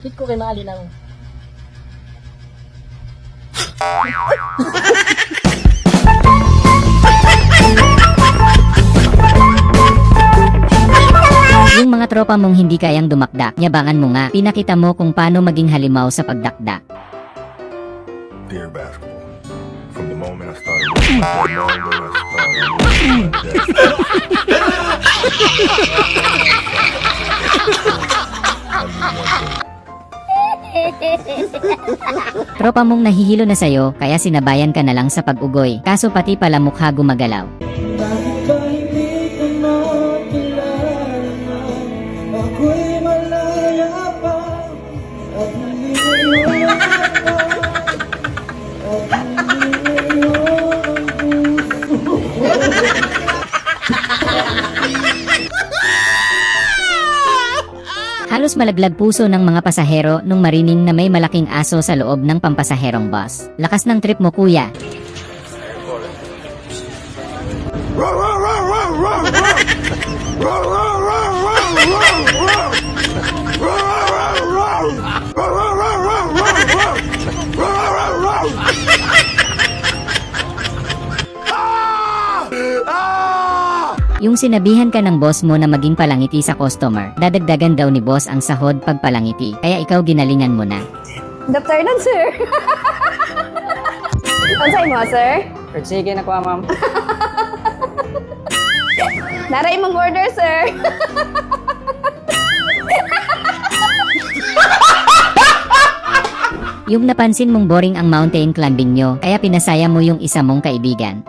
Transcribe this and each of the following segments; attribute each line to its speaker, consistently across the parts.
Speaker 1: Hit ko kay Maalinaw.
Speaker 2: Yung mga tropa mong hindi kayang dumakdak, yabangan mo nga. Pinakita mo kung paano maging halimaw sa pagdakdak.
Speaker 3: Dear basketball, from the moment I started winning,
Speaker 2: Tropa mong nahihilo na sa'yo, kaya sinabayan ka na lang sa pag-ugoy. Kaso pati pala mukha gumagalaw. Halos malaglag puso ng mga pasahero nung marining na may malaking aso sa loob ng pampasaherong bus. Lakas ng trip mo, kuya. Yung sinabihan ka ng boss mo na maging palangiti sa customer, dadagdagan daw ni boss ang sahod pag palangiti, kaya ikaw ginalingan mo na.
Speaker 4: Dr. Nan, sir. Ansay mo, sir?
Speaker 5: Sige na ko, ma'am.
Speaker 4: Naray mong order, sir.
Speaker 2: Yung napansin mong boring ang mountain climbing nyo, kaya pinasaya mo yung isa mong kaibigan.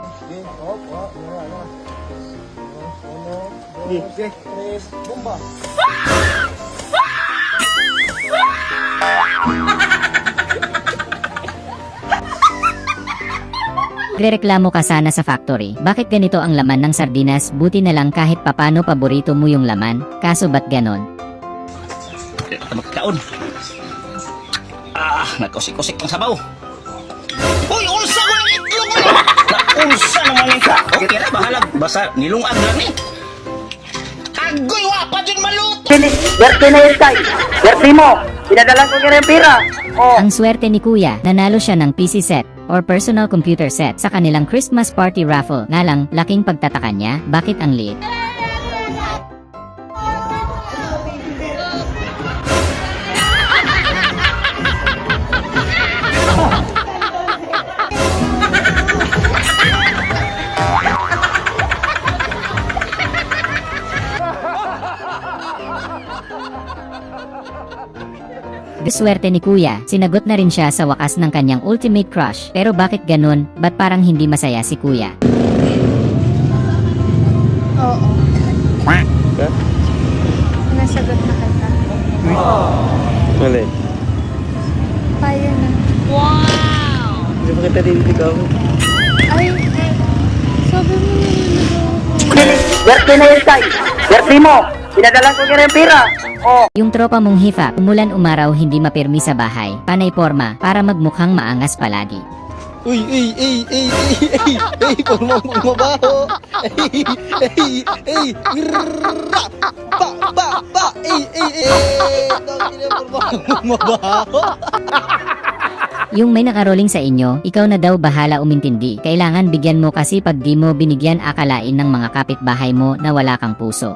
Speaker 2: Grereklamo ka sana sa factory. Bakit ganito ang laman ng sardinas? Buti na lang kahit papano paborito mo yung laman. Kaso ba't ganon?
Speaker 6: Magkaon. Nagkusik-kusik pang sabaw. Uy, unsa ko ng itlog mo? Unsa naman ka? Okay na, bahalag. Basta nilungag lang eh. Agoy, wapa dyan maluto.
Speaker 5: Werte na yun tayo. Werte mo. Pinadala ko kaya yung pira.
Speaker 2: Ang swerte ni Kuya, nanalo siya ng PC set or personal computer set sa kanilang Christmas party raffle. Nga lang, laking pagtataka niya, bakit ang liit? Swerte ni Kuya, sinagot na rin siya sa wakas ng kanyang ultimate crush. Pero bakit ganun? Ba't parang hindi masaya si Kuya?
Speaker 4: Oo. Nasagot na kita.
Speaker 5: Ulit.
Speaker 4: Tayo na.
Speaker 5: Hindi pa kita diligaw.
Speaker 4: Ay, sabi mo na
Speaker 5: Werte na yun tayo. Werte mo. Pinadala ko kaya yung pira.
Speaker 2: Yung tropa mong hifa, umulan umaraw hindi mapirmi sa bahay. Panay porma, para magmukhang maangas palagi.
Speaker 7: Uy, porma mabaho. Porma mabaho.
Speaker 2: Yung may nakaroling sa inyo, ikaw na daw bahala umintindi. Kailangan bigyan mo kasi pag di mo binigyan akalain ng mga kapitbahay mo na wala kang puso.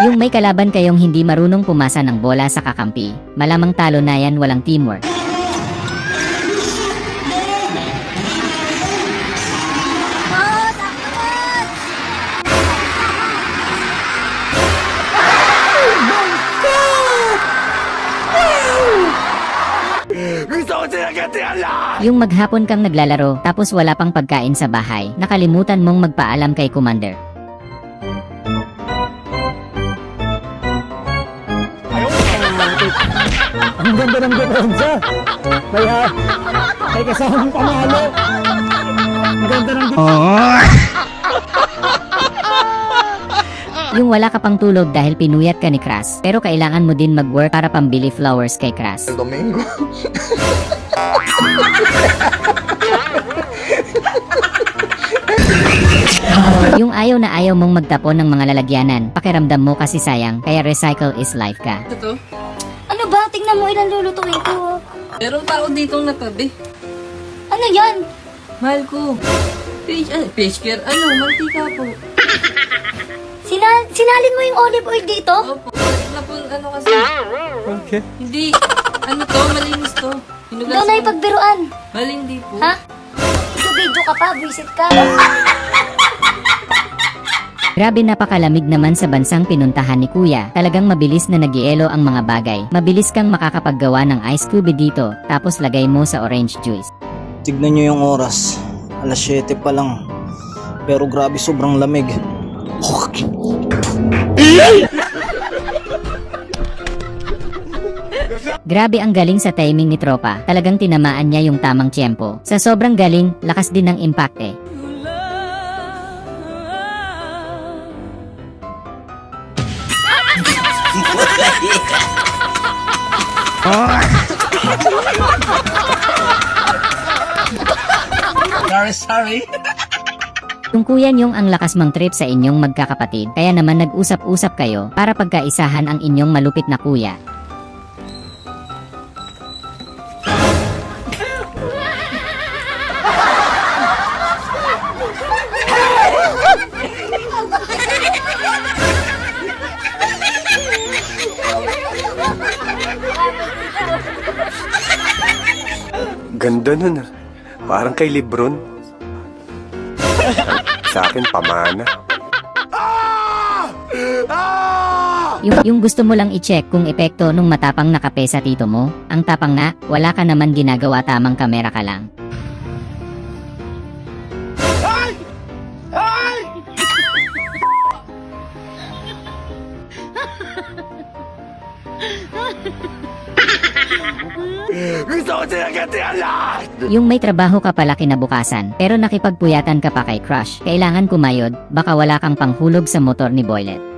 Speaker 2: Yung may kalaban kayong hindi marunong pumasa ng bola sa kakampi, malamang talo na yan, walang teamwork. Yung maghapon kang naglalaro, tapos wala pang pagkain sa bahay, nakalimutan mong magpaalam kay Commander.
Speaker 7: Ang ganda ng depensa. May kasamang panalo. Ang ganda ng
Speaker 2: Yung wala ka pang tulog dahil pinuyat ka ni Crush, pero kailangan mo din mag-work para pambili flowers kay Crush.
Speaker 3: Domingo.
Speaker 2: Yung ayaw na ayaw mong magtapon ng mga lalagyanan, pakiramdam mo kasi sayang, kaya recycle is life ka.
Speaker 1: Ito?
Speaker 4: Ano ba? Tingnan mo ilang lulutuin ko.
Speaker 1: Merong tao ditong natabi.
Speaker 4: Ano yan?
Speaker 1: Mahal ko. Fish care. Ano? Mantika po.
Speaker 4: Sinalin mo yung olive oil dito?
Speaker 1: Opo. Na po, ano kasi.
Speaker 7: Okay.
Speaker 1: Hindi. Ano to? Malinis to. Hinugasan
Speaker 4: Ikaw na
Speaker 1: ko.
Speaker 4: ipagbiruan.
Speaker 1: Malindi po.
Speaker 4: Ha? Video ka pa, visit ka.
Speaker 2: Grabe napakalamig naman sa bansang pinuntahan ni Kuya. Talagang mabilis na nagielo ang mga bagay. Mabilis kang makakapaggawa ng ice cube dito, tapos lagay mo sa orange juice.
Speaker 7: Tignan nyo yung oras. Alas 7 pa lang. Pero grabe sobrang lamig.
Speaker 2: Grabe ang galing sa timing ni Tropa. Talagang tinamaan niya yung tamang tiyempo. Sa sobrang galing, lakas din ng impact eh.
Speaker 6: Sorry.
Speaker 2: Yung kuya niyong ang lakas mang trip sa inyong magkakapatid, kaya naman nag-usap-usap kayo para pagkaisahan ang inyong malupit na kuya.
Speaker 8: Ganda nun ah. Parang kay Lebron. Sa akin, pamana.
Speaker 2: Yung gusto mo lang i-check kung epekto nung matapang na kape sa tito mo, ang tapang na, wala ka naman ginagawa, tamang kamera ka lang. Yung may trabaho ka pala kinabukasan, pero nakipagpuyatan ka pa kay Crush, kailangan kumayod, baka wala kang panghulog sa motor ni Boylet.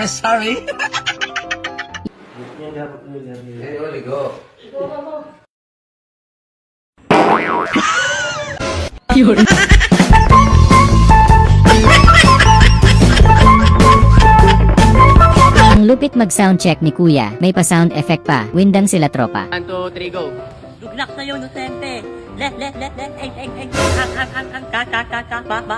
Speaker 6: Sorry.
Speaker 2: Ang lupit mag-sound check ni Kuya, may pa-sound effect pa, windang sila Tropa.
Speaker 9: 1, 2, 3, go.
Speaker 10: Luglak sa'yo, Nusente. Let, eng, ang, ka, ba, mo.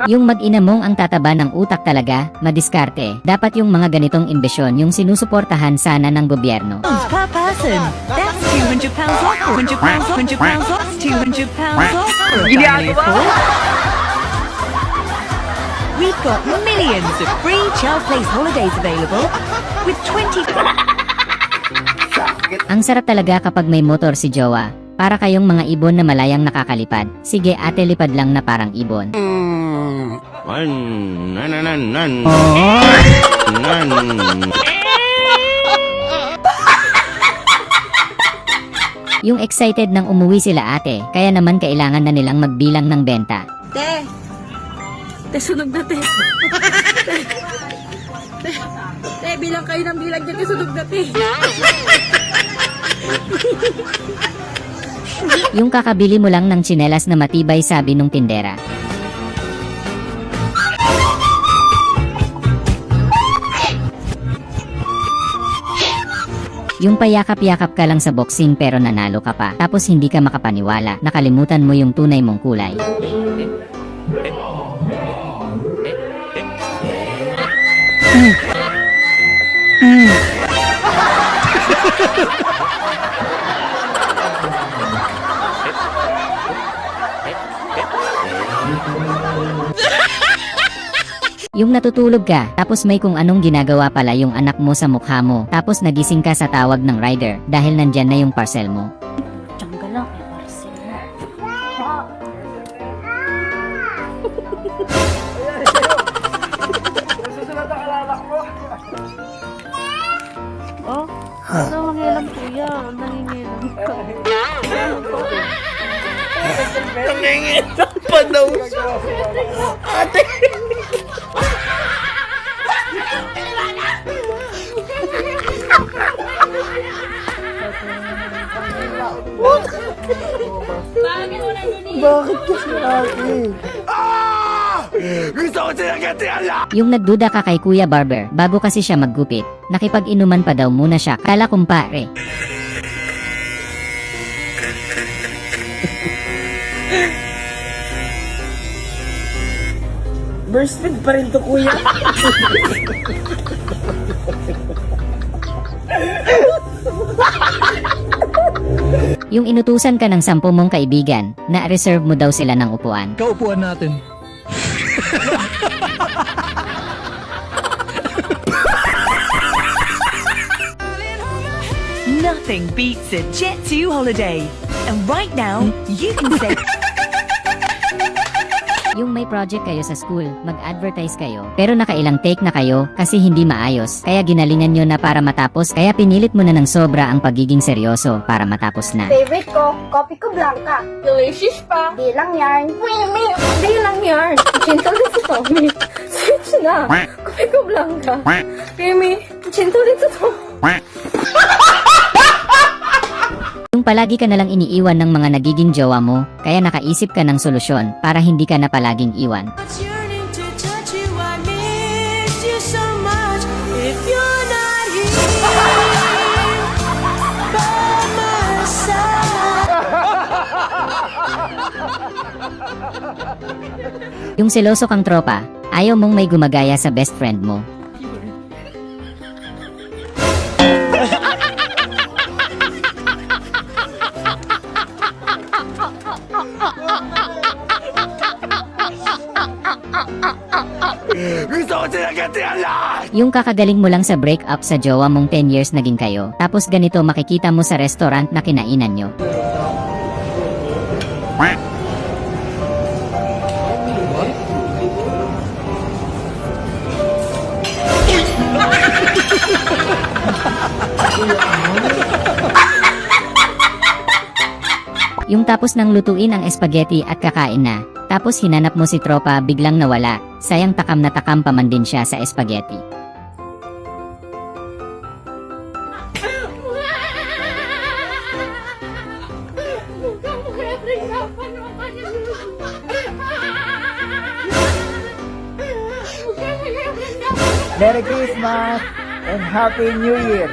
Speaker 2: Yung mag-ina mong ang tataba ng utak talaga, madiskarte. Dapat yung mga ganitong imbesyon yung sinusuportahan sana ng gobyerno.
Speaker 10: Per person. That's £200 off. £200 off. £200 off. For a family of 4. We've got millions of free child place holidays available with 20...
Speaker 2: Ang sarap talaga kapag may motor si Jowa. Para kayong mga ibon na malayang nakakalipad. Sige ate, lipad lang na parang ibon. Yung excited nang umuwi sila ate, kaya naman kailangan na nilang magbilang ng benta.
Speaker 1: Te, sunog na te. Te, bilang kayo ng bilang dyan, sunog na te.
Speaker 2: Yung kakabili mo lang ng tsinelas na matibay, sabi nung tindera. Yung payakap-yakap ka lang sa boxing pero nanalo ka pa, tapos hindi ka makapaniwala, nakalimutan mo yung tunay mong kulay. Yung natutulog ka, tapos may kung anong ginagawa pala yung anak mo sa mukha mo, tapos nagising ka sa tawag ng rider dahil nandyan na yung parcel mo.
Speaker 4: Diyan ka lang, may parcel na.
Speaker 2: Yung nagduda ka kay Kuya Barber, bago kasi siya maggupit, nakipag-inuman pa daw muna siya, kala kumpare.
Speaker 5: Breastfeed pa rin to, kuya.
Speaker 2: Yung inutusan ka ng 10 mong kaibigan, na reserve mo daw sila ng upuan.
Speaker 9: Kaupuan natin.
Speaker 10: Nothing beats a Jet2 holiday. And right now, you can save.
Speaker 2: Yung may project kayo sa school, mag-advertise kayo, pero nakailang take na kayo kasi hindi maayos, kaya ginalingan nyo na para matapos, kaya pinilit mo na ng sobra ang pagiging seryoso para matapos na.
Speaker 4: Favorite ko, kopi ko blanca. Delicious pa. Di lang yarn. Di lang yarn. Chinto rin sa Tommy. Switch na. Kopi ko blanca. Mimi, chinto rin sa Tommy.
Speaker 2: Yung palagi ka nalang iniiwan ng mga nagiging jowa mo, kaya nakaisip ka ng solusyon para hindi ka na palaging iwan. Yung seloso kang tropa, ayaw mong may gumagaya sa best friend mo. Yung kakagaling mo lang sa breakup sa jowa mong 10 years naging kayo, tapos ganito makikita mo sa restaurant na kinainan nyo. Yung tapos nang lutuin ang espaghetti at kakain na, tapos hinanap mo si tropa biglang nawala, sayang takam na takam pa man din siya sa espaghetti.
Speaker 5: Merry Christmas and Happy New Year.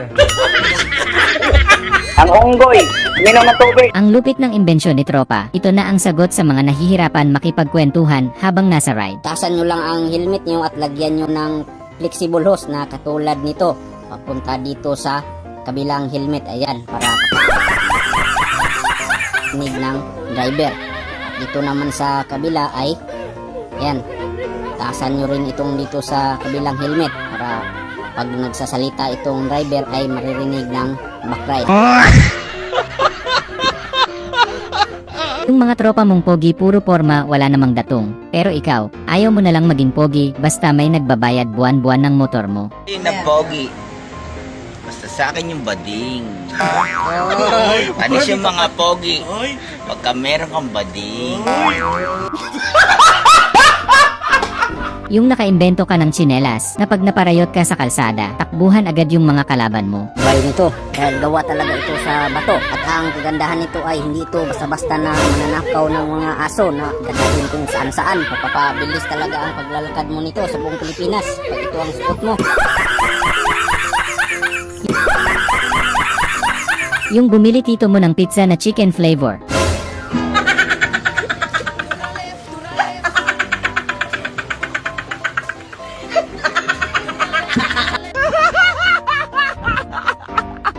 Speaker 5: Ang unggoy, minom ng tubig.
Speaker 2: Ang lupit ng imbensyon ni tropa, ito na ang sagot sa mga nahihirapan makipagkwentuhan habang nasa ride.
Speaker 11: Taasan nyo lang ang helmet nyo at lagyan nyo ng flexible hose na katulad nito. Papunta dito sa kabilang helmet. Ayan, para nig ng driver. At dito naman sa kabila ay, ayan, taasan nyo rin itong dito sa kabilang helmet para pag nagsasalita itong driver ay maririnig ng backlight.
Speaker 2: Yung mga tropa mong pogi puro forma wala namang datong. Pero ikaw, ayaw mo na lang maging pogi basta may nagbabayad buwan-buwan ng motor mo.
Speaker 6: Hindi na pogi. Basta sa akin yung bading. Anis yung mga pogi. Pagka meron kang bading.
Speaker 2: Yung nakaimbento ka ng tsinelas na pag naparayot ka sa kalsada, takbuhan agad yung mga kalaban mo.
Speaker 11: Buhay nito, dahil gawa talaga ito sa bato. At ang kagandahan nito ay hindi ito basta-basta na mananakaw ng mga aso na dadalhin kung saan-saan. Papapabilis talaga ang paglalakad mo nito sa buong Pilipinas pag ito ang suot mo.
Speaker 2: Yung bumili tito mo ng pizza na chicken flavor.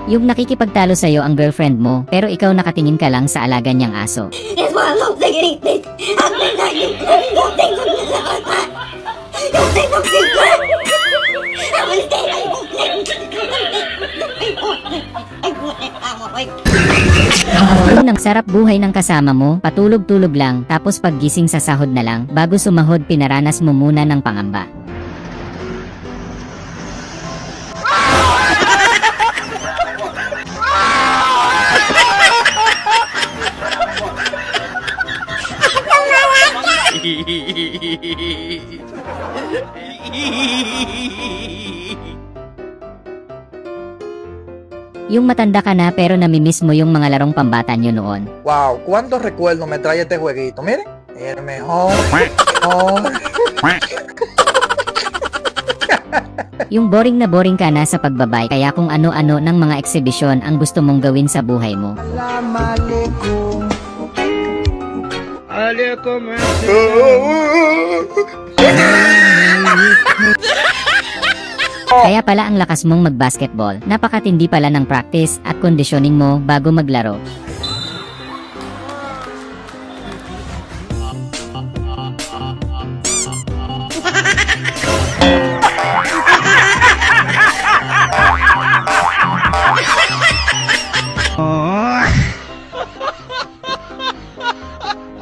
Speaker 2: Yung nakikipagtalo sa'yo ang girlfriend mo, pero ikaw nakatingin ka lang sa alaga niyang aso.
Speaker 4: Yes, ma'am, I'm taking it.
Speaker 2: Ang sarap buhay ng kasama mo, patulog-tulog lang, tapos paggising sa sahod na lang, bago sumahod pinaranas mo muna ng pangamba. Yung matanda ka na pero namimiss mo yung mga larong pambata nyo noon.
Speaker 9: Wow, cuántos recuerdos me trae este jueguito. Miren, el mejor.
Speaker 2: Yung boring na boring ka na sa pagbabay, kaya kung ano-ano ng mga eksibisyon ang gusto mong gawin sa buhay mo. Kaya pala ang lakas mong mag-basketball, napakatindi pala ng practice at conditioning mo bago maglaro.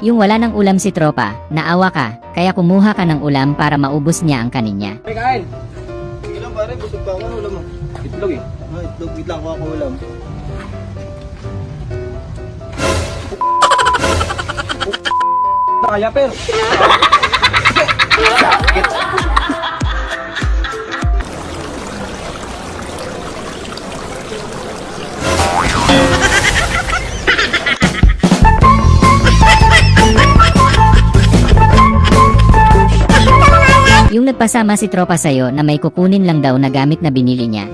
Speaker 2: Yung wala ng ulam si tropa, naawa ka, kaya kumuha ka ng ulam para maubos niya ang kaninya.
Speaker 7: Kain! Sige lang pare, busog pa ako. Ano ulam mo? Itlog eh. Itlog, wait lang ako ulam. Kaya pero.
Speaker 2: Yung nagpasama si tropa sa'yo na may kukunin lang daw na gamit na binili niya.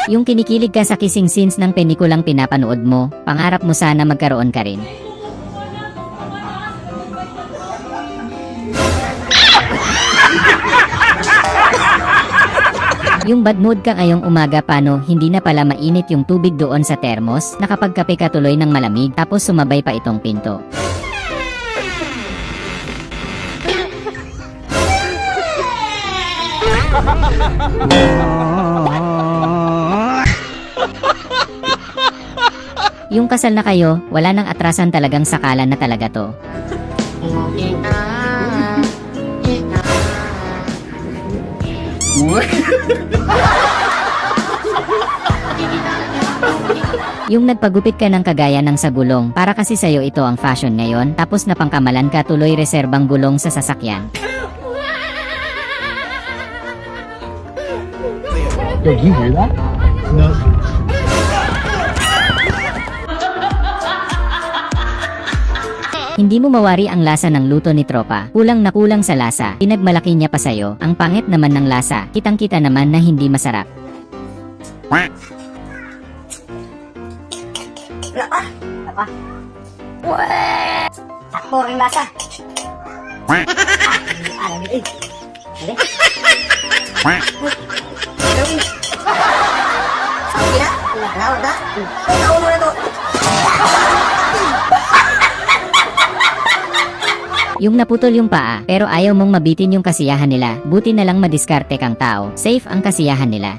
Speaker 2: Yung kinikilig ka sa kissing scenes ng pelikulang pinapanood mo, pangarap mo sana magkaroon ka rin. Yung bad mood ka ngayong umaga, paano hindi na pala mainit yung tubig doon sa termos, nakapagkape ka tuloy ng malamig tapos sumabay pa itong pinto. Yung kasal na kayo, wala nang atrasan, talagang sakalan na talaga to. Yung nagpagupit ka ng kagaya ng sa gulong, para kasi sa'yo ito ang fashion ngayon, tapos napangkamalan ka tuloy reserbang gulong sa sasakyan.
Speaker 3: Did you hear that? No.
Speaker 2: Hindi mo mawari ang lasa ng luto ni tropa. Kulang na kulang sa lasa. Pinagmalaki niya pa sa'yo. Ang pangit naman ng lasa. Kitang-kita naman na hindi masarap.
Speaker 4: Sakto rin lasa. Alam mo eh. Sige na. Nawad na. Ikaw mo na to.
Speaker 2: Yung naputol yung paa, pero ayaw mong mabitin yung kasiyahan nila. Buti na lang madiskarte kang tao. Safe ang kasiyahan nila.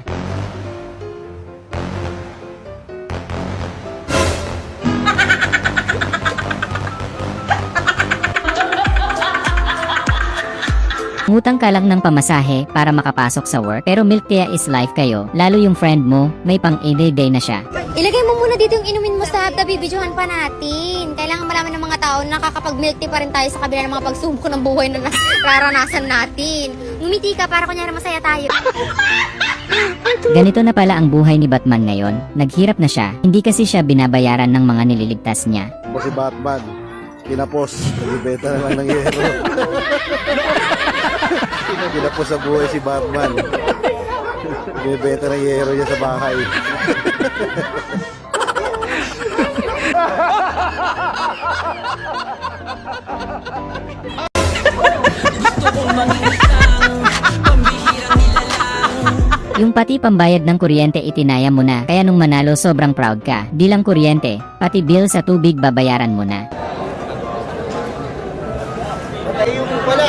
Speaker 2: Ngutang ka lang ng pamasahe para makapasok sa work, pero milk tea is life kayo. Lalo yung friend mo, may pang everyday na siya.
Speaker 4: Ilagay mo muna dito yung inumin mo sa bibidyohan pa natin. Kailangan malaman ng mga tao na nakakapag-milk tea pa rin tayo sa kabila ng mga pagsubok ng buhay na nararanasan natin. Ngumiti ka para kunyari masaya tayo.
Speaker 2: Ganito na pala ang buhay ni Batman ngayon. Naghirap na siya, hindi kasi siya binabayaran ng mga nililigtas niya.
Speaker 3: Ako si Batman. Kinapos. Nagbibenta na lang ng yero. Kinapos sa buhay si Batman.
Speaker 7: Bebeterayero niya sa bahay.
Speaker 2: Yung pati pambayad ng kuryente itinaya mo na, kaya nung manalo sobrang proud ka. Di lang kuryente, pati bill sa tubig babayaran mo na.
Speaker 7: Tayo mo pala.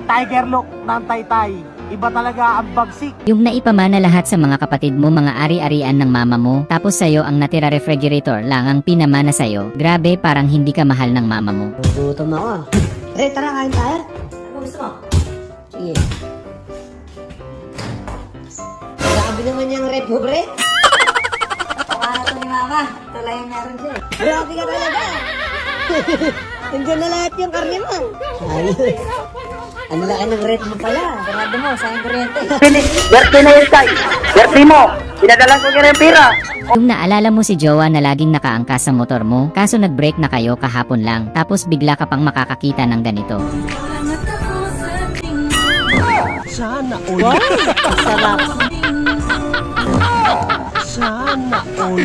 Speaker 5: Tiger look ng Taytay. Iba talaga ang bagsik.
Speaker 2: Yung naipamana lahat sa mga kapatid mo, mga ari-arian ng mama mo, tapos sa'yo ang natira refrigerator lang ang pinamana sa'yo. Grabe, parang hindi ka mahal ng mama mo.
Speaker 11: Gutom ako. Tara, kain tayo.
Speaker 4: Ano gusto mo?
Speaker 11: Sige. Grabe naman yung rep mo, bre.
Speaker 4: Para to ni Mama. Ito lang yung meron siya.
Speaker 11: Grabe ka talaga. Nandiyan na lahat yung karne mo. Ayos. Ang laki ng rep mo pala.
Speaker 4: Sarado mo, sayang kuryente.
Speaker 5: Werte na yung tay. Werte mo. Pinadala ko kaya yung pira.
Speaker 2: Yung naalala mo si Jowa na laging nakaangkas sa motor mo, kaso nag-break na kayo kahapon lang, tapos bigla ka pang makakakita ng ganito.
Speaker 10: Sana all. Wow, sarap. Sana all.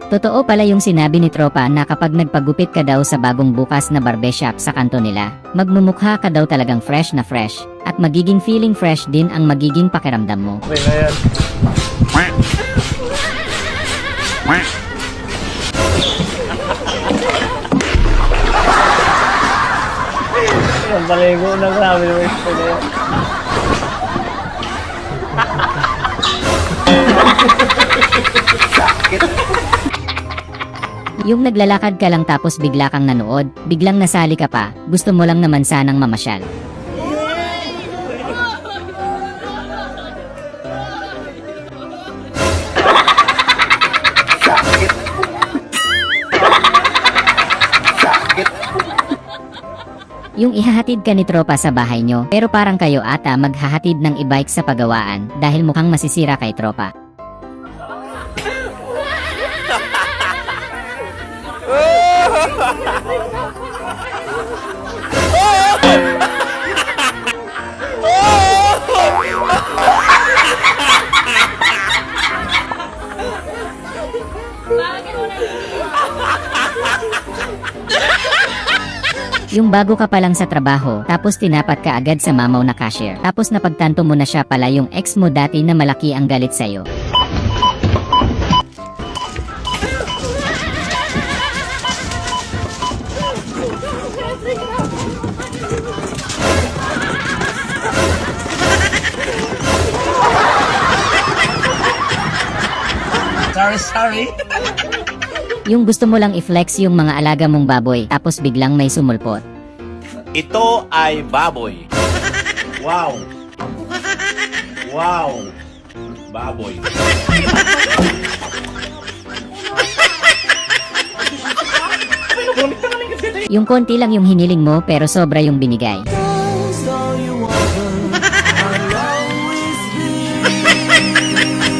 Speaker 2: Totoo pala yung sinabi ni Tropa na kapag nagpagupit ka daw sa bagong bukas na barbershop sa kanto nila, magmumukha ka daw talagang fresh na fresh, at magiging feeling fresh din ang magiging pakiramdam mo.
Speaker 5: Ang baligo na grabe yung ito na yun.
Speaker 2: Yung naglalakad ka lang tapos bigla kang nanood, biglang nasali ka pa, gusto mo lang naman sanang mamasyal. Yung ihahatid ka ni Tropa sa bahay nyo, pero parang kayo ata maghahatid ng e-bike sa pagawaan dahil mukhang masisira kay Tropa. Yung bago ka pa lang sa trabaho, tapos tinapat ka agad sa mamaw na cashier, tapos napagtanto mo na siya pala yung ex mo dati na malaki ang galit sa'yo.
Speaker 6: Sorry.
Speaker 2: Yung gusto mo lang i-flex yung mga alaga mong baboy, tapos biglang may sumulpot.
Speaker 6: Ito ay baboy. Wow. Wow. Baboy.
Speaker 2: Yung konti lang yung hiniling mo pero sobra yung binigay.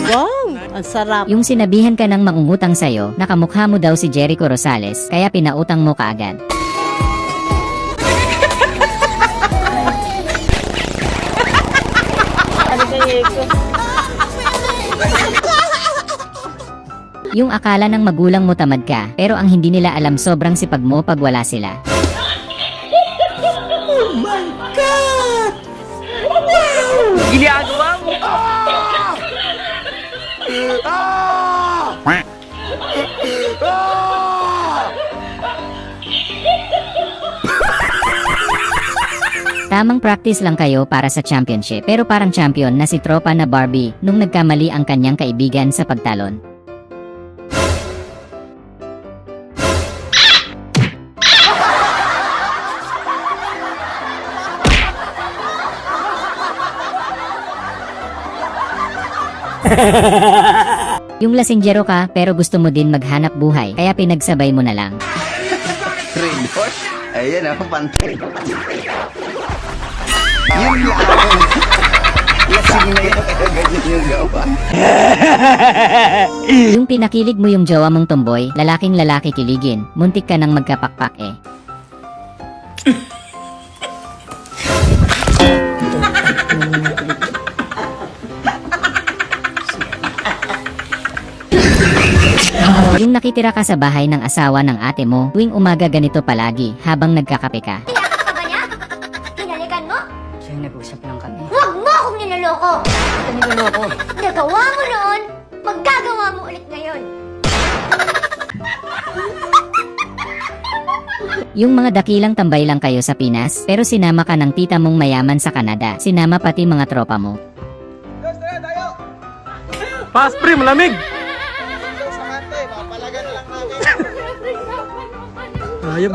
Speaker 10: Wow, ang sarap.
Speaker 2: Yung sinabihan ka ng mangungutang sa'yo, nakamukha mo daw si Jericho Rosales, kaya pinautang mo kaagad. Yung akala ng magulang mo tamad ka, pero ang hindi nila alam sobrang sipag mo pag wala sila.
Speaker 5: Ginagawa mo.
Speaker 2: Tamang practice lang kayo para sa championship, pero parang champion na si Tropa na Barbie nung nagkamali ang kanyang kaibigan sa pagtalon. Yung lasinggero ka pero gusto mo din maghanap buhay, kaya pinagsabay mo na lang.
Speaker 6: Traitor? Ayan ako, pantay. Yun lang. Lasing na yan, kaya ganyan yung gawa.
Speaker 2: Yung pinakilig mo yung jowa mong tomboy, lalaking lalaki kiligin, muntik ka nang magkapakpak eh. Yung nakitira ka sa bahay ng asawa ng ate mo, tuwing umaga ganito palagi, habang nagkakape ka.
Speaker 4: Tinakot ka ba niya? Hinalikan mo?
Speaker 11: Siya nag-usap lang kami.
Speaker 4: Huwag mo akong nilaloko!
Speaker 11: Niloloko.
Speaker 4: Nagawa mo noon, magagawa mo ulit ngayon.
Speaker 2: Yung mga dakilang tambay lang kayo sa Pinas, pero sinama ka ng tita mong mayaman sa Canada, sinama pati mga tropa mo.
Speaker 5: Pass pre, malamig! Ayop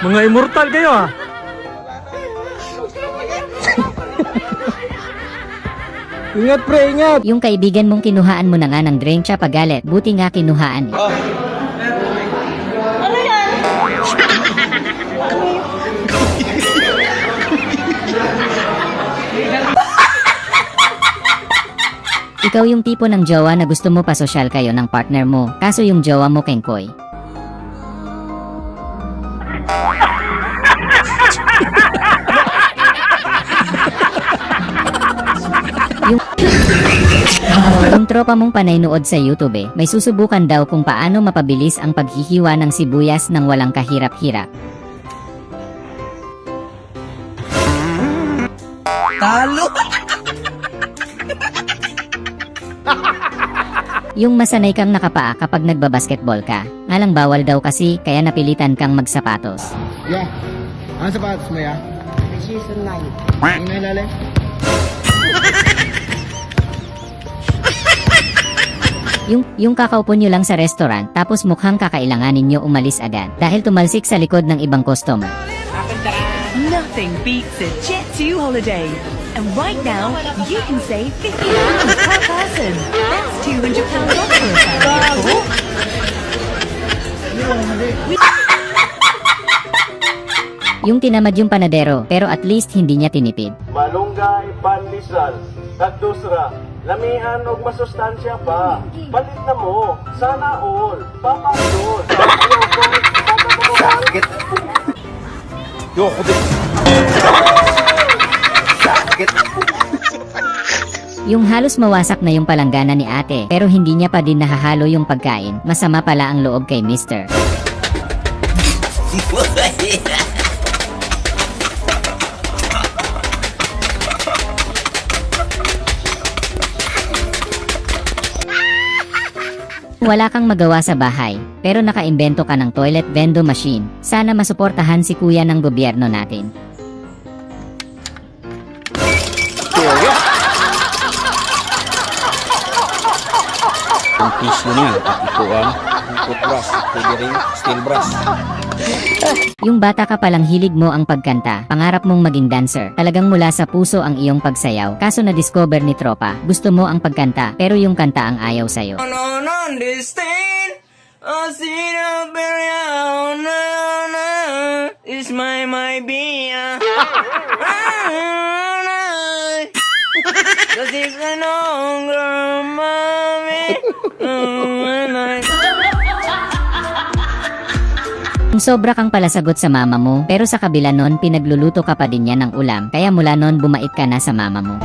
Speaker 5: mga immortal kayo ah. Ingat pre, ingat!
Speaker 2: Yung kaibigan mong kinuhaan mo na nga ng drink siya pagalit, buti nga kinuhaan eh. Ikaw yung tipo ng jowa na gusto mo pasosyal kayo ng partner mo, kaso yung jowa mo kengkoy. Yung tropa mong panay nood sa YouTube may susubukan daw kung paano mapabilis ang paghihiwa ng sibuyas ng walang kahirap-hirap.
Speaker 10: Talo!
Speaker 2: Yung masanay kang nakapaa kapag nagbabasketball ka, ngalang bawal daw kasi kaya napilitan kang magsapatos.
Speaker 5: Yeah. Ano sapatos mo ya?
Speaker 11: Season 9.
Speaker 5: Yung nailalim?
Speaker 2: Yung kakaupo nyo lang sa restaurant tapos mukhang kakailanganin nyo umalis agad dahil tumalsik sa likod ng ibang customer.
Speaker 10: Nothing beats a Jet2 holiday. And right now, you can save £50 per person. That's £200 off for a family of four.
Speaker 2: Yung tinamad yung panadero pero at least hindi niya tinipid.
Speaker 5: Malunggay, pandesal, tagdusra, lamian og masustansya pa. Palit na mo, sana all, papasol.
Speaker 6: Sakit. Yoko din. Sakit.
Speaker 2: Yung halos mawasak na yung palanggana ni ate pero hindi niya pa din nahahalo yung pagkain, masama pala ang loob kay Mr. Wala kang magawa sa bahay, pero nakaimbento ka ng toilet vendo machine. Sana masuportahan si kuya ng gobyerno natin.
Speaker 6: Ang tissue niya, at ito ang toothbrush, pwede rin steel brush.
Speaker 2: Yung bata ka palang hilig mo ang pagkanta, pangarap mong maging dancer. Talagang mula sa puso ang iyong pagsayaw. Kaso na-discover ni tropa, gusto mo ang pagkanta, pero yung kanta ang ayaw sa'yo. Kung sobra kang palasagot sa mama mo, pero sa kabila nun pinagluluto ka pa din niya ng ulam, kaya mula nun bumait ka na sa mama mo.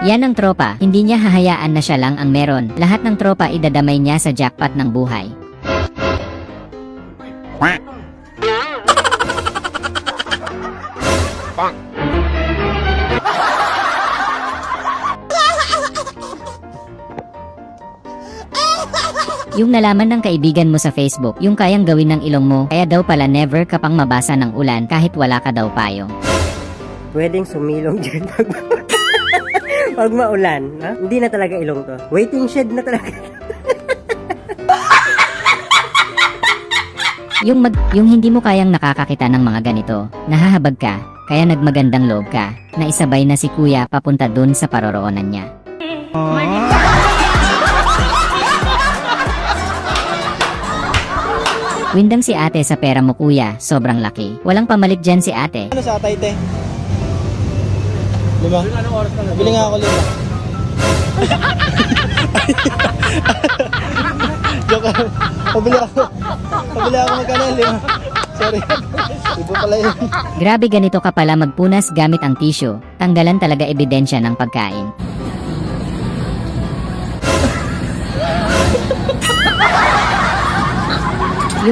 Speaker 2: Yan ang tropa, hindi niya hahayaan na siya lang ang meron. Lahat ng tropa idadamay niya sa jackpot ng buhay. Yung nalaman ng kaibigan mo sa Facebook, yung kayang gawin ng ilong mo, kaya daw pala never ka pang mabasa ng ulan kahit wala ka daw payong.
Speaker 11: Pwedeng sumilong dyan pag maulan. Ha? Hindi na talaga ilong to. Waiting shed na talaga.
Speaker 2: Yung hindi mo kayang nakakakita ng mga ganito, nahahabag ka, kaya nagmagandang loob ka, na isabay na si kuya papunta dun sa paroroonan niya. Windang si ate sa pera mo kuya, sobrang laki. Walang pamalit dyan si ate.
Speaker 7: Ano sa atay, te? 5? Nabili nga ako 5. Joke lang. Pabili ako magkano 5. Sorry. Iba pala yun.
Speaker 2: Grabe ganito ka pala magpunas gamit ang tissue. Tanggalan talaga ebidensya ng pagkain.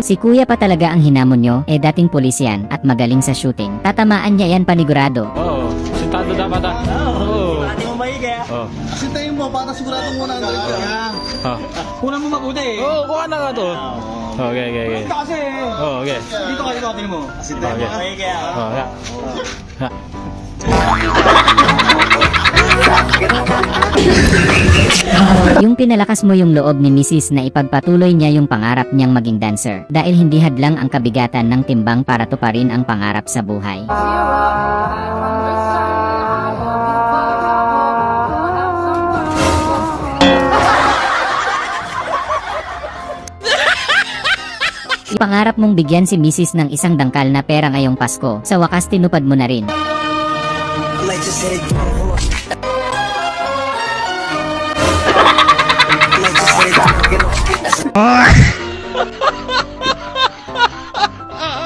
Speaker 2: Si kuya pa talaga ang hinamon nyo, dating pulis yan at magaling sa shooting. Tatamaan niya yan panigurado.
Speaker 5: Oo, sintado dapat Oo.
Speaker 7: Ate mo maigi ah.
Speaker 5: Oo.
Speaker 7: Sintayin mo para siguradong 100 ka. Kunan mo mabuti eh.
Speaker 5: Oo, kuha na nga to. Okay.
Speaker 7: Kasi.
Speaker 5: Oo, okay.
Speaker 7: Dito kayo tingin mo. Sintayin mo maigi ah.
Speaker 5: Oo, nga. Ha.
Speaker 2: Yung pinalakas mo yung loob ni Mrs. na ipagpatuloy niya yung pangarap niyang maging dancer dahil hindi hadlang ang kabigatan ng timbang para tuparin ang pangarap sa buhay. Pangarap mong bigyan si Mrs. ng isang dangkal na pera ngayong Pasko, sa wakas tinupad mo na rin.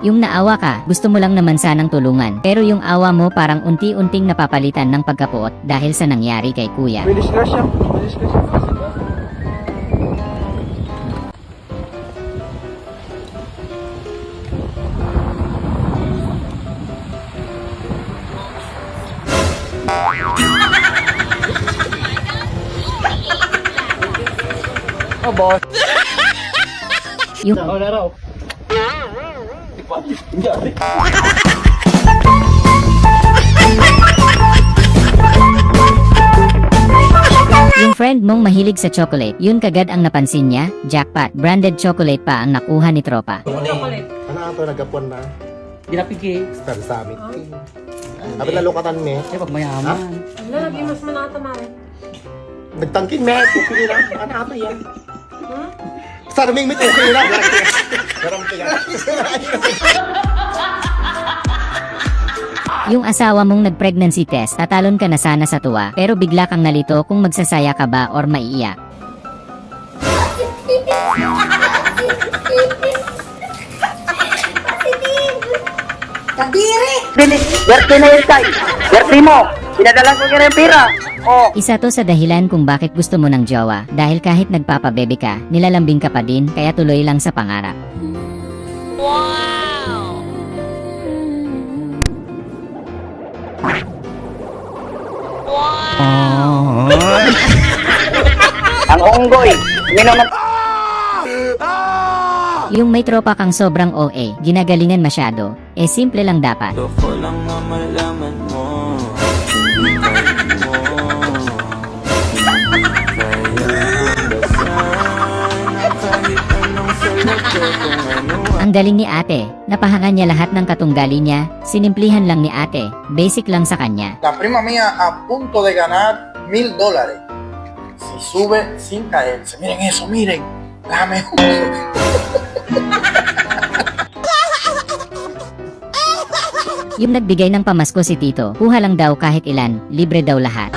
Speaker 2: Yung naawa ka, gusto mo lang naman sanang tulungan, pero yung awa mo parang unti-unting napapalitan ng pagkapuot dahil sa nangyari kay kuya.
Speaker 5: Oh, boss.
Speaker 2: Yung
Speaker 5: laro.
Speaker 2: Yung friend mong mahilig sa chocolate, yun kagad ang napansin niya, jackpot, branded chocolate pa ang nakuha ni tropa.
Speaker 1: Chocolate.
Speaker 3: Ano ito, nagapon na?
Speaker 1: Ginapigi.
Speaker 3: Star summit. Abi na lukatan me.
Speaker 1: Eh, pag mayaman.
Speaker 4: Ano, lagi mas manata mare.
Speaker 3: Nagtangkin me. Okay na. Ano ito yan? Sarming mit okay na. Karam tiga.
Speaker 2: Yung asawa mong nag-pregnancy test, tatalon ka na sana sa tuwa, pero bigla kang nalito kung magsasaya ka ba or maiiyak.
Speaker 4: Kadiri!
Speaker 11: Birthday na yun, Tay. Birthday mo. Pinadala ko ka ng pera. Oh.
Speaker 2: Isa to sa dahilan kung bakit gusto mo ng jowa, dahil kahit nagpapabebe ka, nilalambing ka pa din, kaya tuloy lang sa pangarap.
Speaker 11: Ang unggoy. Minum
Speaker 2: Yung may tropa kang sobrang OA, ginagalingan masyado, simple lang dapat. Ang galing ni ate, napahangan niya lahat ng katunggali niya, sinimplihan lang ni ate, basic lang sa kanya.
Speaker 9: La prima mía a punto de ganar $1,000. Si sube sin caerse. Miren eso, miren. Déjame.
Speaker 2: Yung nagbigay ng pamasko si Tito, kuha lang daw kahit ilan, libre daw lahat.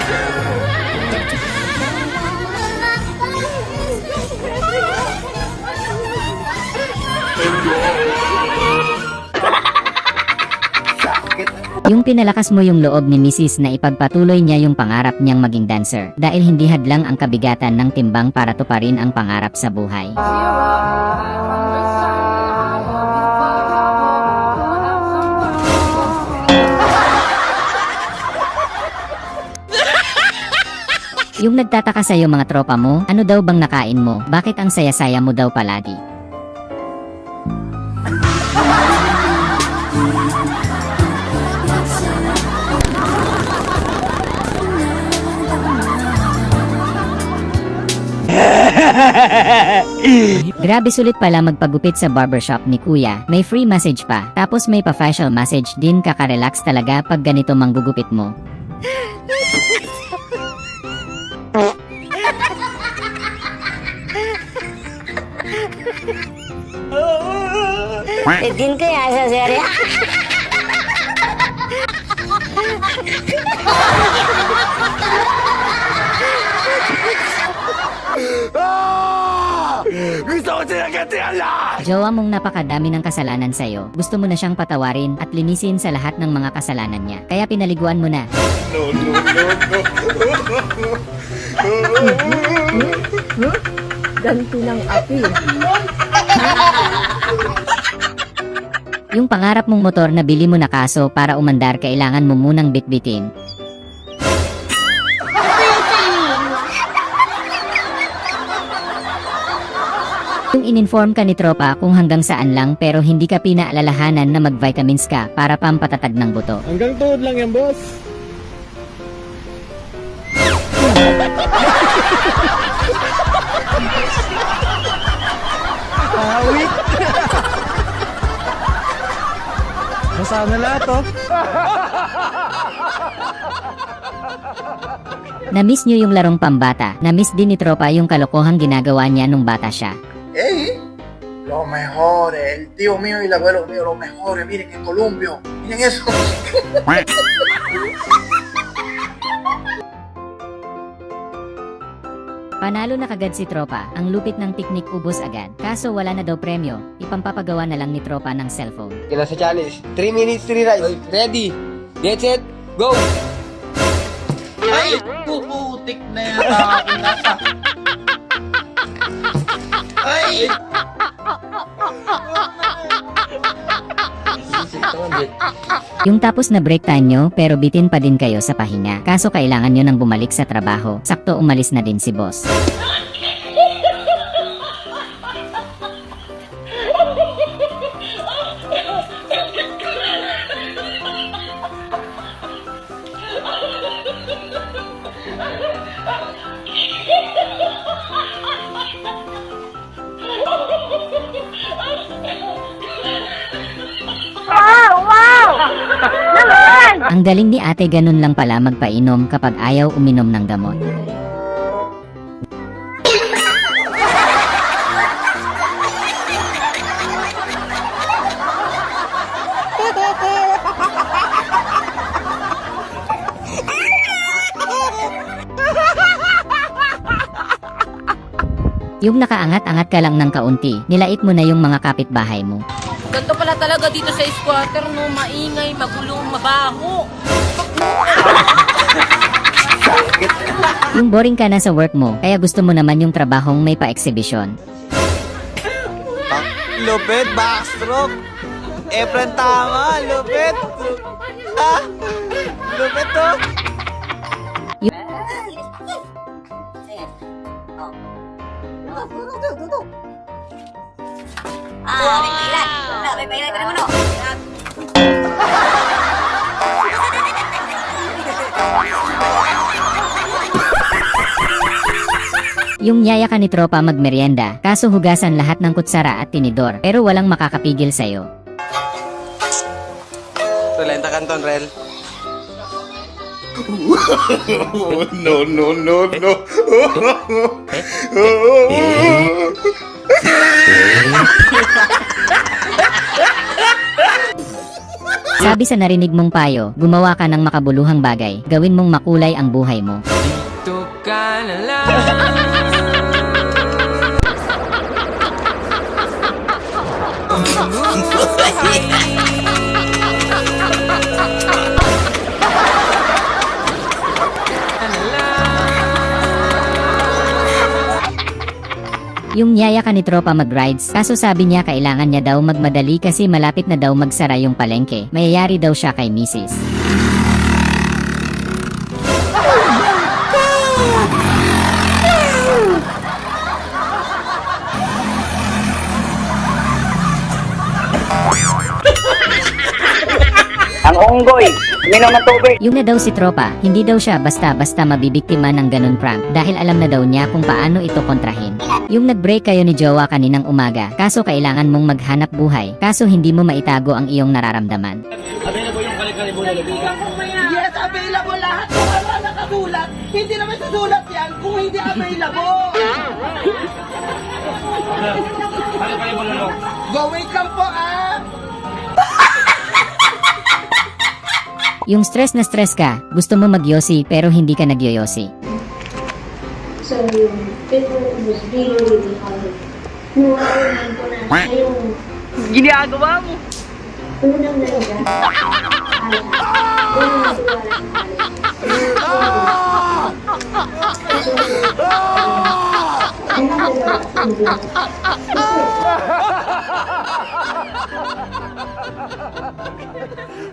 Speaker 2: Yung pinalakas mo yung loob ni Mrs. na ipagpatuloy niya yung pangarap niyang maging dancer dahil hindi hadlang ang kabigatan ng timbang para tuparin ang pangarap sa buhay. Yung nagtataka sa'yo mga tropa mo, ano daw bang nakain mo? Bakit ang saya-saya mo daw palagi? Grabe sulit pala magpagupit sa barbershop ni Kuya. May free massage pa. Tapos may pa-facial massage din, kaka-relax talaga pag ganito manggugupit mo.
Speaker 11: Din kaya sa serya?
Speaker 2: Jowa mong napakadami ng kasalanan sa'yo. Gusto mo na siyang patawarin at linisin sa lahat ng mga kasalanan niya. Kaya pinaliguan mo na.
Speaker 4: Ganti ng api.
Speaker 2: Yung pangarap mong motor na bili mo na kaso para umandar kailangan mo munang bitbitin. Yung in-inform ka ni tropa kung hanggang saan lang pero hindi ka pinaalalahanan na mag-vitamins ka para pampatatag ng buto.
Speaker 7: Hanggang tuhod lang yan, boss. Awit. Nasaan na lahat, oh.
Speaker 2: Na-miss nyo yung larong pambata. Na-miss din ni tropa yung kalokohang ginagawa niya nung bata siya.
Speaker 9: ¡Ey! Lo mejor, el tío mío y el abuelo mío, lo mejor. Miren el columpio. Miren eso.
Speaker 2: Panalo na kagad si tropa. Ang lupit ng piknik ubos agad. Kaso wala na daw premyo. Ipampapagawa na lang ni tropa ng cellphone.
Speaker 7: Kailan sa challenge? 3 minutes, 3 rides. Ready? Get set, go!
Speaker 6: Ay, puputik na yata ako nasa. Ay!
Speaker 2: Yung tapos na break time nyo pero bitin pa din kayo sa pahinga. Kaso kailangan nyo nang bumalik sa trabaho. Sakto umalis na din si boss. Ang galing ni ate, ganun lang pala magpainom kapag ayaw uminom ng gamot. Yung nakaangat-angat ka lang ng kaunti, nilait mo na yung mga kapitbahay mo.
Speaker 1: Ganto pala talaga dito sa squatter, no? Maingay, magulo, mabaho.
Speaker 2: Yung boring ka na sa work mo, kaya gusto mo naman yung trabahong may pa-exhibition.
Speaker 7: Lupit, backstroke. Efren, tama, lupit. Ah, lupit to.
Speaker 2: Yung yaya ka ni tropa magmerienda, kaso hugasan lahat ng kutsara at tinidor, pero walang makakapigil sa'yo.
Speaker 7: Relenta kanton, Rel.
Speaker 3: No, no, no, no.
Speaker 2: Sabi sa narinig mong payo, gumawa ka ng makabuluhang bagay, gawin mong makulay ang buhay mo.
Speaker 1: Dito ka na lang.
Speaker 2: Yung yaya ka ni tropa mag-rides, kaso sabi niya kailangan niya daw magmadali kasi malapit na daw magsara yung palengke. Mayayari daw siya kay misis.
Speaker 5: Ang unggoy
Speaker 2: Yung na daw si tropa, hindi daw siya basta-basta mabibiktima ng ganun prank dahil alam na daw niya kung paano ito kontrahin. Yung nag-break kayo ni Jowa kaninang umaga, kaso kailangan mong maghanap buhay, kaso hindi mo maitago ang iyong nararamdaman.
Speaker 12: Yes, available lahat kung ano ang nakasulat. Hindi naman susulat yan kung hindi available. Go, wait lang po
Speaker 2: Yung stress na stress ka, gusto mo magyosi pero hindi ka nagyoyosi.
Speaker 4: So, it was really, really hard. Nuwalan ko na yung
Speaker 12: Ginagawa mo.
Speaker 4: unang nalaga. Unang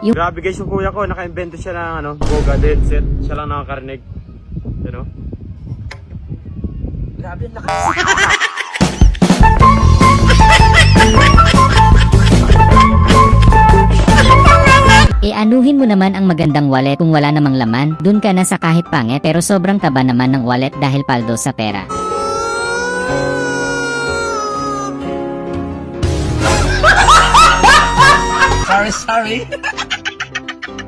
Speaker 8: Grabe guys, yung kuya ko, naka-invento siya ng Boga headset. Siya lang nakakarinig. You know?
Speaker 12: Grabe, lakas.
Speaker 2: Anuhin mo naman ang magandang wallet kung wala namang laman, dun ka na sa kahit pangit pero sobrang taba naman ng wallet dahil paldo sa pera.
Speaker 6: Sorry.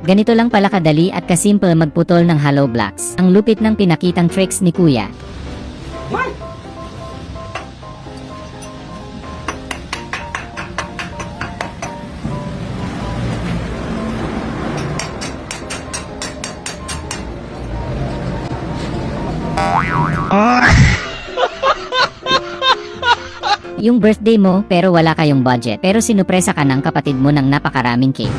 Speaker 2: Ganito lang pala kadali at kasimple magputol ng hollow blocks. Ang lupit ng pinakitang tricks ni Kuya. Yung birthday mo pero wala kayong budget pero sinupresa ka ng kapatid mo ng napakaraming cake.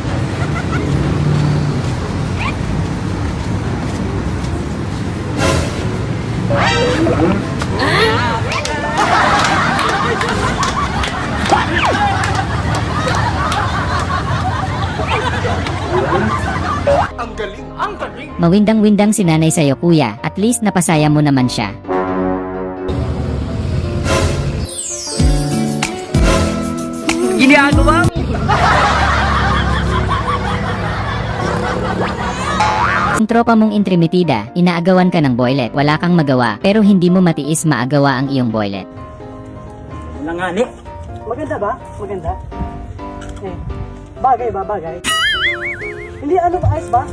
Speaker 3: Ang galing, ang galing.
Speaker 2: Mawindang-windang si nanay sa'yo kuya, at least napasaya mo naman siya.
Speaker 12: Ginagawa mo.
Speaker 2: Kung tropa mong intrimitida, inaagawan ka ng boylet, wala kang magawa, pero hindi mo matiis maagawa ang iyong boylet.
Speaker 12: Langani. Maganda ba? Maganda. Eh, bagay ba? Bagay. Hindi ano ba? Ayos ba?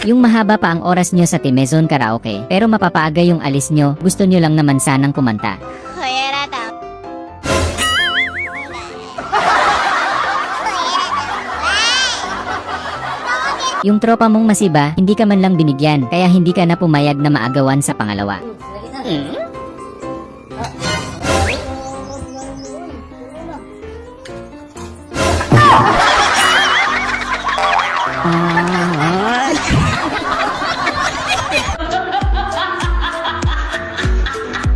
Speaker 2: Yung mahaba pa ang oras nyo sa Timezon Karaoke, pero mapapaaga yung alis nyo, gusto nyo lang naman sanang kumanta. Yung tropa mong masiba, hindi ka man lang binigyan, kaya hindi ka na pumayag na maagawan sa pangalawa.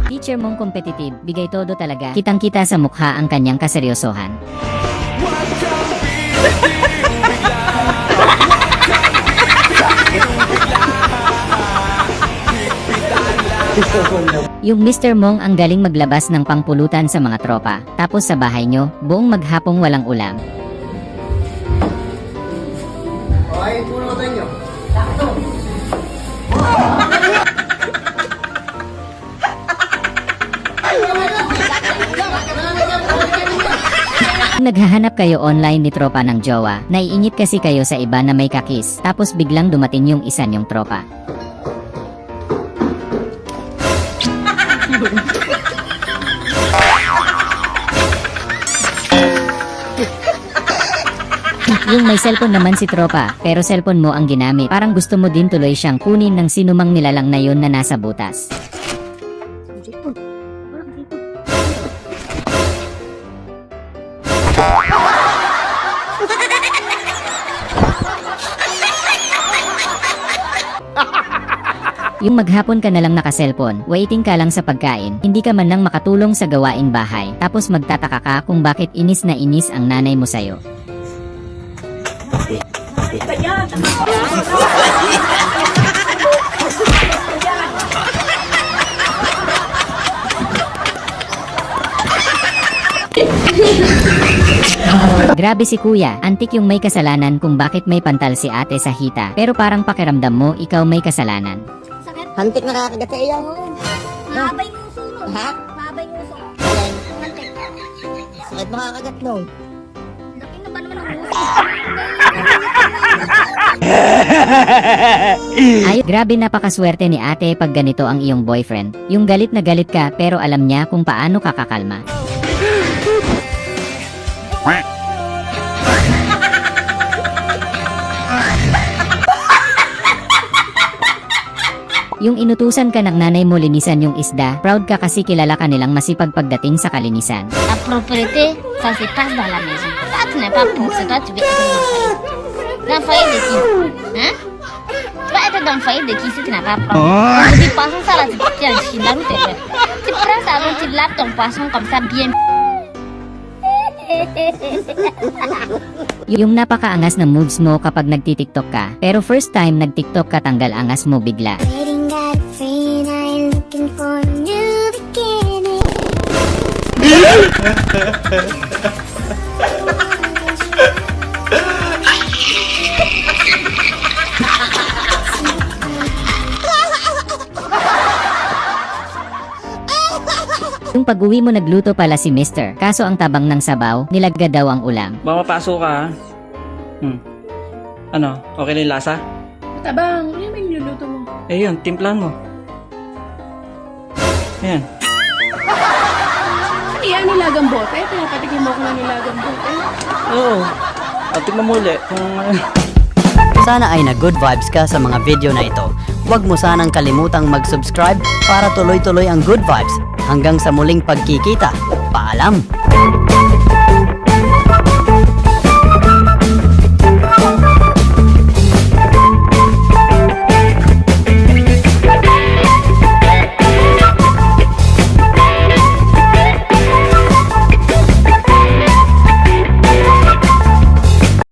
Speaker 2: Teacher mong competitive, bigay todo talaga. Kitang-kita sa mukha ang kanyang kaseryosohan. Yung Mr. Mong ang galing maglabas ng pangpulutan sa mga tropa, tapos sa bahay nyo, buong maghapong walang ulam.
Speaker 3: Okay, puno ko tayo.
Speaker 2: Kung naghahanap kayo online ni tropa ng jowa, naiinit kasi kayo sa iba na may kakis, tapos biglang dumating yung isa niyong tropa. Yung may cellphone naman si tropa, pero cellphone mo ang ginamit. Parang gusto mo din tuloy siyang kunin ng sinumang nilalang na yun na nasa butas. Yung maghapon ka na lang naka-cellphone, waiting ka lang sa pagkain, hindi ka man lang makatulong sa gawaing bahay, tapos magtataka ka kung bakit inis na inis ang nanay mo sa'yo. Grabe si kuya, antik yung may kasalanan kung bakit may pantal si ate sa hita. Pero parang pakiramdam mo, ikaw may kasalanan.
Speaker 11: Hantik nakakagat sa iyo.
Speaker 4: Mahabay yung uso mo.
Speaker 11: Ha?
Speaker 4: Mahabay yung uso. Mantik.
Speaker 11: Sakit makakagat no.
Speaker 4: Laki na ba naman ang uso?
Speaker 2: Ay, grabe napakaswerte ni ate pag ganito ang iyong boyfriend. Yung galit na galit ka pero alam niya kung paano kakakalma. Yung inutusan ka ng nanay mo linisan yung isda, proud ka kasi kilala ka nilang masipag pagdating sa kalinisan.
Speaker 4: La propreté, ça se passe dans la maison. Toi, tu n'es pas propre, c'est toi, tu veux être dans le foyer. Dans le foyer de qui? Hein? Tu vas être dans le foyer de qui si tu n'es pas propre? On dit poisson, ça là, tu tiens le chien, la route est faite. Tu prends ça, donc tu laves ton poisson comme ça, bien.
Speaker 2: Yung napakaangas na moves mo kapag nagtitiktok ka, pero first time nagtiktok ka tanggal angas mo bigla. Yung pag-uwi mo nagluto pala si Mr. Kaso ang tabang ng sabaw, nilagga daw ang ulam.
Speaker 12: Mamapasok ka ha? Ano? Okay na yung lasa?
Speaker 1: Tabang, ano yung niluluto mo?
Speaker 12: Eh yun, timplahan mo. Ayan.
Speaker 1: Ano yan, nilagang bote? Pinapatikin mo ko ng nilagang bote?
Speaker 12: Oo. At tingnan mo ulit kung ano.
Speaker 13: Sana ay na-good vibes ka sa mga video na ito. Huwag mo sanang kalimutang mag-subscribe para tuloy-tuloy ang good vibes. Hanggang sa muling pagkikita. Paalam!